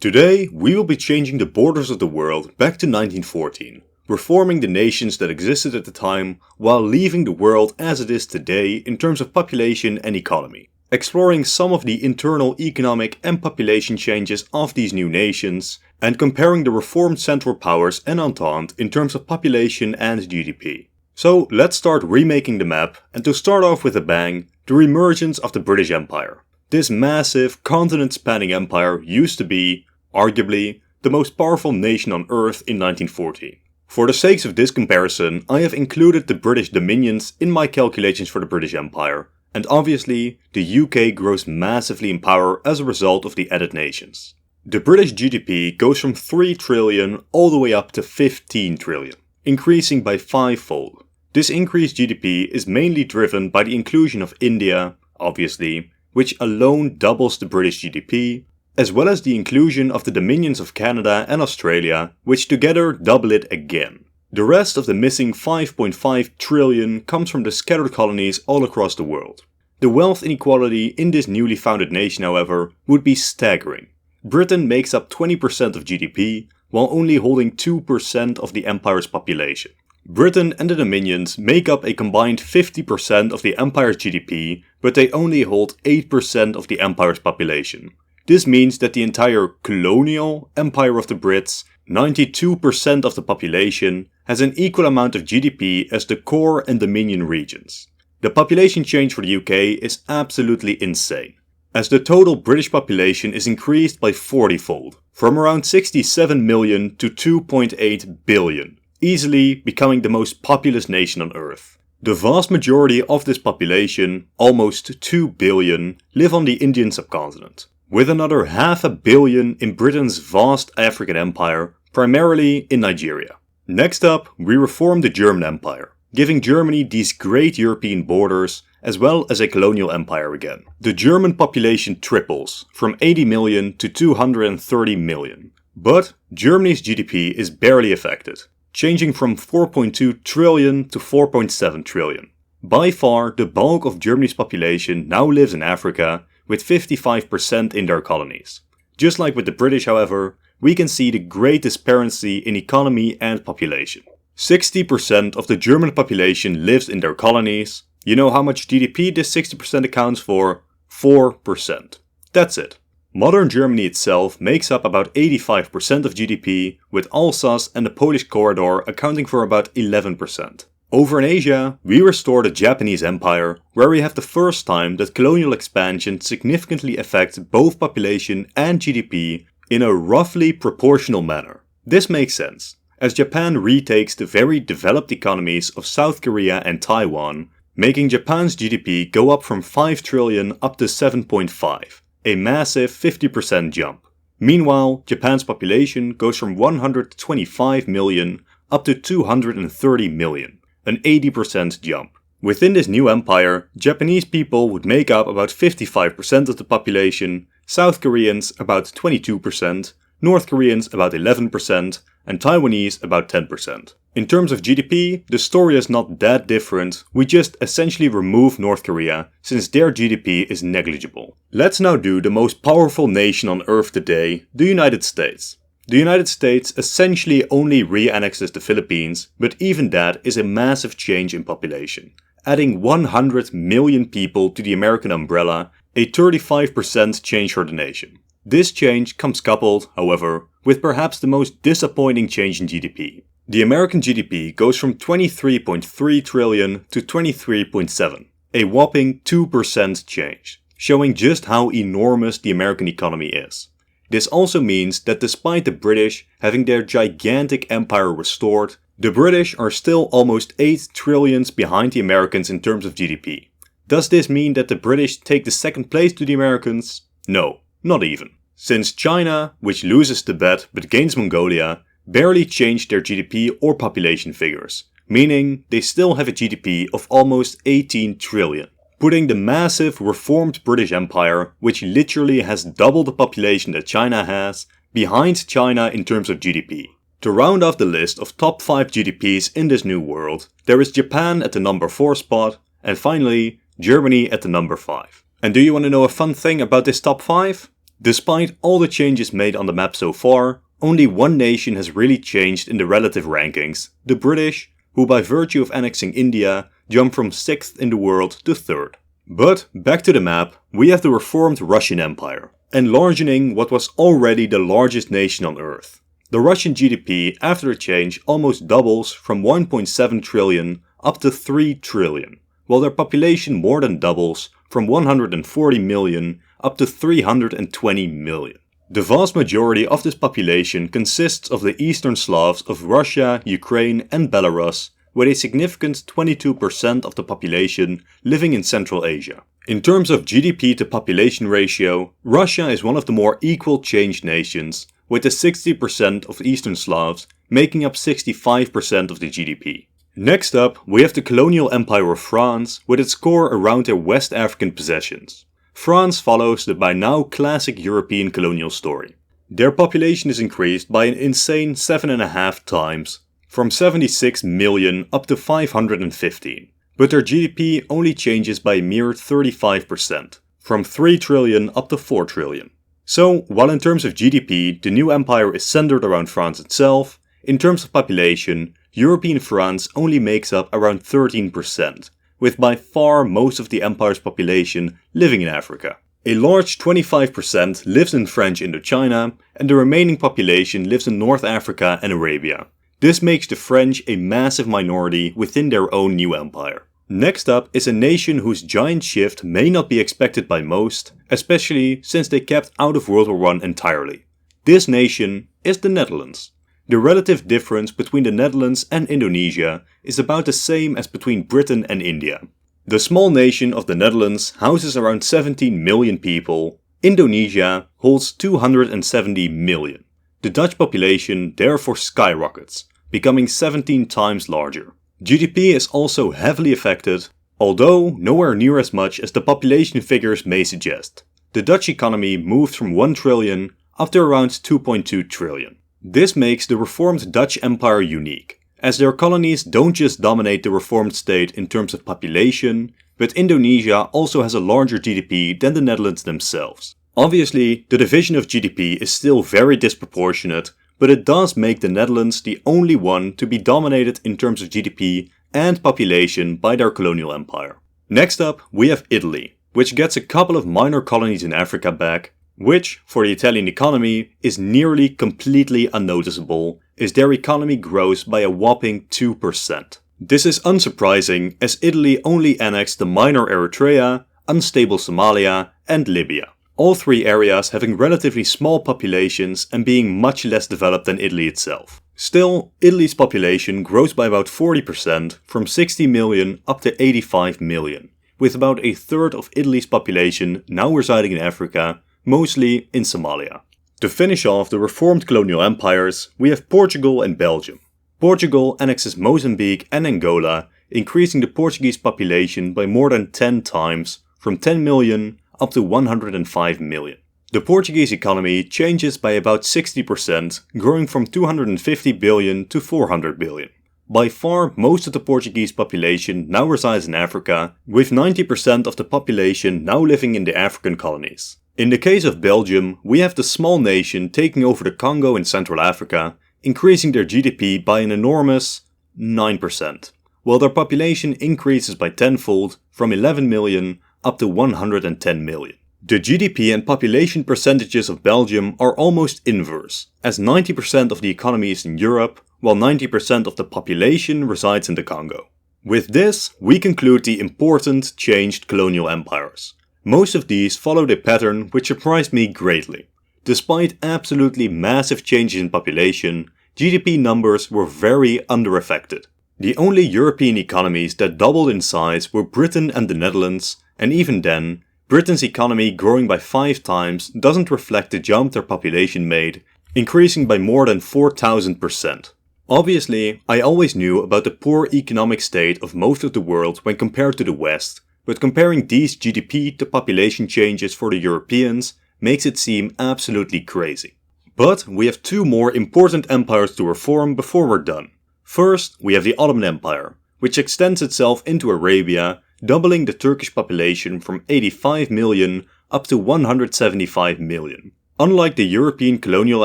Today, we will be changing the borders of the world back to 1914, reforming the nations that existed at the time while leaving the world as it is today in terms of population and economy, exploring some of the internal economic and population changes of these new nations, and comparing the reformed Central Powers and Entente in terms of population and GDP. So let's start remaking the map, and to start off with a bang, the reemergence of the British Empire. This massive, continent-spanning empire used to be, arguably, the most powerful nation on Earth in 1914. For the sakes of this comparison, I have included the British dominions in my calculations for the British Empire, and obviously, the UK grows massively in power as a result of the added nations. The British GDP goes from 3 trillion all the way up to 15 trillion, increasing by 5-fold. This increased GDP is mainly driven by the inclusion of India, obviously, which alone doubles the British GDP, as well as the inclusion of the dominions of Canada and Australia, which together double it again. The rest of the missing 5.5 trillion comes from the scattered colonies all across the world. The wealth inequality in this newly founded nation, however, would be staggering. Britain makes up 20% of GDP, while only holding 2% of the empire's population. Britain and the Dominions make up a combined 50% of the empire's GDP, but they only hold 8% of the empire's population. This means that the entire colonial empire of the Brits, 92% of the population, has an equal amount of GDP as the core and Dominion regions. The population change for the UK is absolutely insane, as the total British population is increased by 40-fold, from around 67 million to 2.8 billion. Easily becoming the most populous nation on Earth. The vast majority of this population, almost 2 billion, live on the Indian subcontinent, with another 500 million in Britain's vast African empire, primarily in Nigeria. Next up, we reform the German Empire, giving Germany these great European borders as well as a colonial empire again. The German population triples, from 80 million to 230 million. But Germany's GDP is barely affected, changing from 4.2 trillion to 4.7 trillion. By far, the bulk of Germany's population now lives in Africa, with 55% in their colonies. Just like with the British, however, we can see the great disparity in economy and population. 60% of the German population lives in their colonies. You know how much GDP this 60% accounts for? 4%. That's it. Modern Germany itself makes up about 85% of GDP, with Alsace and the Polish corridor accounting for about 11%. Over in Asia, we restore the Japanese Empire, where we have the first time that colonial expansion significantly affects both population and GDP in a roughly proportional manner. This makes sense, as Japan retakes the very developed economies of South Korea and Taiwan, making Japan's GDP go up from 5 trillion up to 7.5. A massive 50% jump. Meanwhile, Japan's population goes from 125 million up to 230 million, an 80% jump. Within this new empire, Japanese people would make up about 55% of the population, South Koreans about 22%, North Koreans about 11%, and Taiwanese about 10%. In terms of GDP, the story is not that different, we just essentially remove North Korea, since their GDP is negligible. Let's now do the most powerful nation on Earth today, the United States. The United States essentially only re-annexes the Philippines, but even that is a massive change in population, adding 100 million people to the American umbrella, a 35% change for the nation. This change comes coupled, however, with perhaps the most disappointing change in GDP. The American GDP goes from 23.3 trillion to 23.7, a whopping 2% change, showing just how enormous the American economy is. This also means that despite the British having their gigantic empire restored, the British are still almost 8 trillions behind the Americans in terms of GDP. Does this mean that the British take the second place to the Americans? No, not even. Since China, which loses Tibet but gains Mongolia, barely changed their GDP or population figures, meaning they still have a GDP of almost 18 trillion. Putting the massive reformed British Empire, which literally has double the population that China has, behind China in terms of GDP. To round off the list of top 5 GDPs in this new world, there is Japan at the number 4 spot, and finally Germany at the number 5. And do you want to know a fun thing about this top 5? Despite all the changes made on the map so far, only one nation has really changed in the relative rankings, the British, who by virtue of annexing India jumped from 6th in the world to 3rd. But back to the map, we have the reformed Russian Empire, enlarging what was already the largest nation on Earth. The Russian GDP after the change almost doubles from 1.7 trillion up to 3 trillion, while their population more than doubles from 140 million up to 320 million. The vast majority of this population consists of the Eastern Slavs of Russia, Ukraine and Belarus, with a significant 22% of the population living in Central Asia. In terms of GDP to population ratio, Russia is one of the more equal changed nations, with the 60% of Eastern Slavs making up 65% of the GDP. Next up, we have the colonial empire of France, with its core around their West African possessions. France follows the by now classic European colonial story. Their population is increased by an insane 7.5 times, from 76 million up to 515, but their GDP only changes by a mere 35%, from 3 trillion up to 4 trillion. So, while in terms of GDP the new empire is centered around France itself, in terms of population, European France only makes up around 13%, with by far most of the empire's population living in Africa. A large 25% lives in French Indochina, and the remaining population lives in North Africa and Arabia. This makes the French a massive minority within their own new empire. Next up is a nation whose giant shift may not be expected by most, especially since they kept out of World War I entirely. This nation is the Netherlands. The relative difference between the Netherlands and Indonesia is about the same as between Britain and India. The small nation of the Netherlands houses around 17 million people. Indonesia holds 270 million. The Dutch population therefore skyrockets, becoming 17 times larger. GDP is also heavily affected, although nowhere near as much as the population figures may suggest. The Dutch economy moved from 1 trillion up to around 2.2 trillion. This makes the reformed Dutch Empire unique, as their colonies don't just dominate the reformed state in terms of population, but Indonesia also has a larger GDP than the Netherlands themselves. Obviously, the division of GDP is still very disproportionate, but it does make the Netherlands the only one to be dominated in terms of GDP and population by their colonial empire. Next up, we have Italy, which gets a couple of minor colonies in Africa back, which, for the Italian economy, is nearly completely unnoticeable, as their economy grows by a whopping 2%. This is unsurprising, as Italy only annexed the minor Eritrea, unstable Somalia, and Libya. All three areas having relatively small populations and being much less developed than Italy itself. Still, Italy's population grows by about 40%, from 60 million up to 85 million, with about a third of Italy's population now residing in Africa, mostly in Somalia. To finish off the reformed colonial empires, we have Portugal and Belgium. Portugal annexes Mozambique and Angola, increasing the Portuguese population by more than 10 times, from 10 million up to 105 million. The Portuguese economy changes by about 60%, growing from 250 billion to 400 billion. By far, most of the Portuguese population now resides in Africa, with 90% of the population now living in the African colonies. In the case of Belgium, we have the small nation taking over the Congo in Central Africa, increasing their GDP by an enormous 9%, while their population increases by tenfold, from 11 million up to 110 million. The GDP and population percentages of Belgium are almost inverse, as 90% of the economy is in Europe, while 90% of the population resides in the Congo. With this, we conclude the important changed colonial empires. Most of these followed a pattern which surprised me greatly. Despite absolutely massive changes in population, GDP numbers were very under-affected. The only European economies that doubled in size were Britain and the Netherlands, and even then, Britain's economy growing by 5 times doesn't reflect the jump their population made, increasing by more than 4,000%. Obviously, I always knew about the poor economic state of most of the world when compared to the West, but comparing these GDP to population changes for the Europeans makes it seem absolutely crazy. But we have 2 more important empires to reform before we're done. First, we have the Ottoman Empire, which extends itself into Arabia, doubling the Turkish population from 85 million up to 175 million. Unlike the European colonial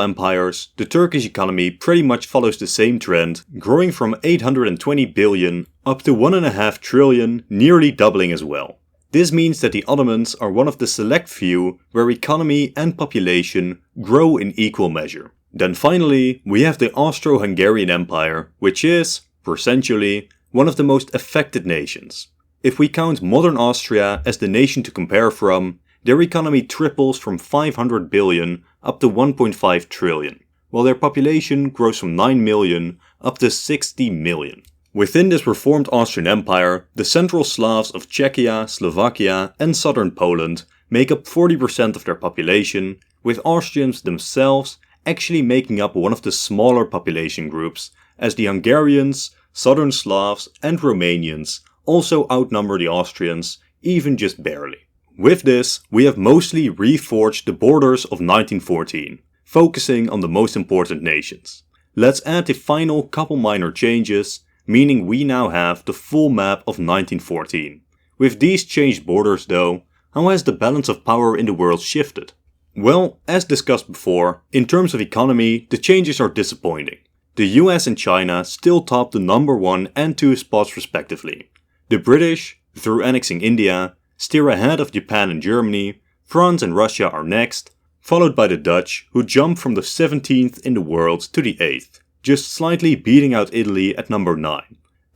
empires, the Turkish economy pretty much follows the same trend, growing from 820 billion up to 1.5 trillion, nearly doubling as well. This means that the Ottomans are one of the select few where economy and population grow in equal measure. Then finally, we have the Austro-Hungarian Empire, which is, percentually, one of the most affected nations. If we count modern Austria as the nation to compare from, their economy triples from 500 billion up to 1.5 trillion, while their population grows from 9 million up to 60 million. Within this reformed Austrian Empire, the Central Slavs of Czechia, Slovakia and southern Poland make up 40% of their population, with Austrians themselves actually making up one of the smaller population groups, as the Hungarians, Southern Slavs and Romanians also outnumber the Austrians, even just barely. With this, we have mostly reforged the borders of 1914, focusing on the most important nations. Let's add the final couple minor changes, meaning we now have the full map of 1914. With these changed borders though, how has the balance of power in the world shifted? Well, as discussed before, in terms of economy, the changes are disappointing. The US and China still top the number 1 and 2 spots respectively. The British, through annexing India, steer ahead of Japan and Germany, France and Russia are next, followed by the Dutch, who jump from the 17th in the world to the 8th, just slightly beating out Italy at number 9.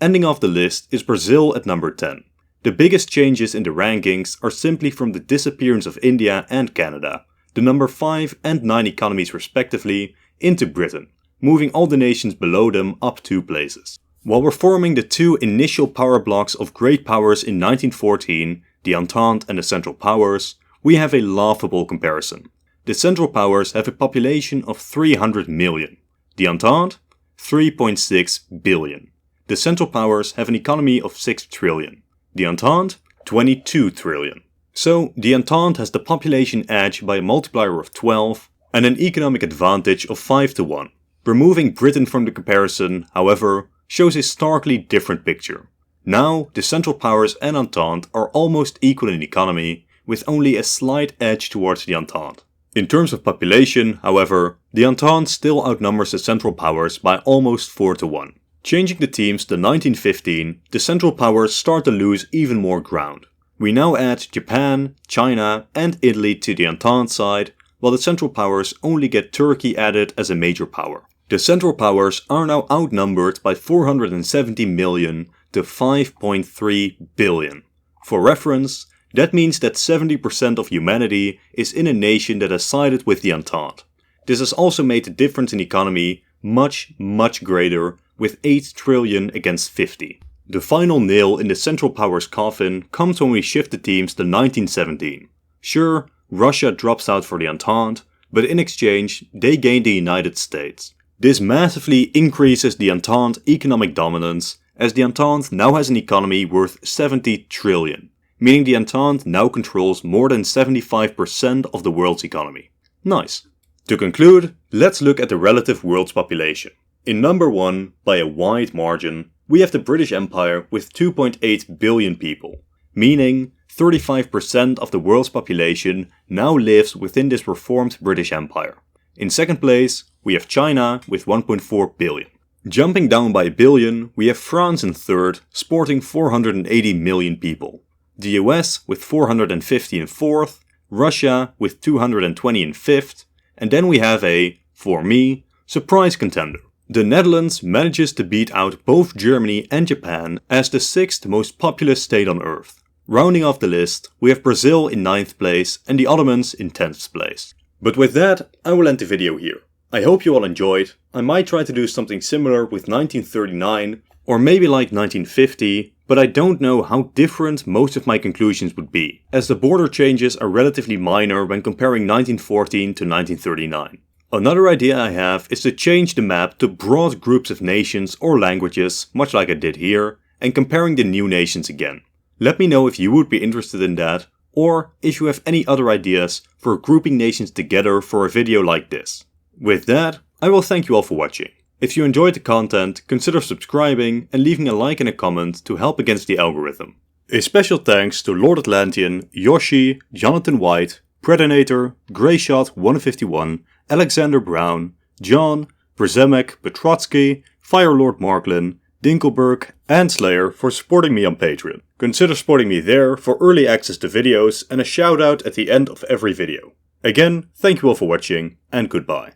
Ending off the list is Brazil at number 10. The biggest changes in the rankings are simply from the disappearance of India and Canada, the number 5 and 9 economies respectively, into Britain, moving all the nations below them up 2 places. While we're forming the 2 initial power blocks of great powers in 1914, the Entente and the Central Powers, we have a laughable comparison. The Central Powers have a population of 300 million. The Entente? 3.6 billion. The Central Powers have an economy of 6 trillion. The Entente? 22 trillion. So, the Entente has the population edge by a multiplier of 12 and an economic advantage of 5 to 1. Removing Britain from the comparison, however, shows a starkly different picture. Now, the Central Powers and Entente are almost equal in economy, with only a slight edge towards the Entente. In terms of population, however, the Entente still outnumbers the Central Powers by almost 4 to 1. Changing the teams to 1915, the Central Powers start to lose even more ground. We now add Japan, China and Italy to the Entente side, while the Central Powers only get Turkey added as a major power. The Central Powers are now outnumbered by 470 million to 5.3 billion. For reference, that means that 70% of humanity is in a nation that has sided with the Entente. This has also made the difference in economy much greater, with 8 trillion against 50. The final nail in the Central Powers coffin comes when we shift the teams to 1917. Sure, Russia drops out for the Entente, but in exchange they gain the United States. This massively increases the Entente economic dominance, as the Entente now has an economy worth 70 trillion, meaning the Entente now controls more than 75% of the world's economy. Nice. To conclude, let's look at the relative world's population. In number 1, by a wide margin, we have the British Empire with 2.8 billion people, meaning 35% of the world's population now lives within this reformed British Empire. In second place, we have China with 1.4 billion. Jumping down by a billion, we have France in third, sporting 480 million people. The US with 450 in fourth, Russia with 220 in fifth, and then we have a, for me, surprise contender. The Netherlands manages to beat out both Germany and Japan as the 6th most populous state on earth. Rounding off the list, we have Brazil in 9th place and the Ottomans in 10th place. But with that, I will end the video here. I hope you all enjoyed. I might try to do something similar with 1939 or maybe like 1950, but I don't know how different most of my conclusions would be, as the border changes are relatively minor when comparing 1914 to 1939. Another idea I have is to change the map to broad groups of nations or languages, much like I did here, and comparing the new nations again. Let me know if you would be interested in that, or if you have any other ideas for grouping nations together for a video like this. With that, I will thank you all for watching. If you enjoyed the content, consider subscribing and leaving a like and a comment to help against the algorithm. A special thanks to Lord Atlantean, Yoshi, Jonathan White, Predator, Greyshot 151, Alexander Brown, John, Brzemek, Petrotsky, Firelord Marklin, Dinkelberg and Slayer for supporting me on Patreon. Consider supporting me there for early access to videos and a shout out at the end of every video. Again, thank you all for watching and goodbye.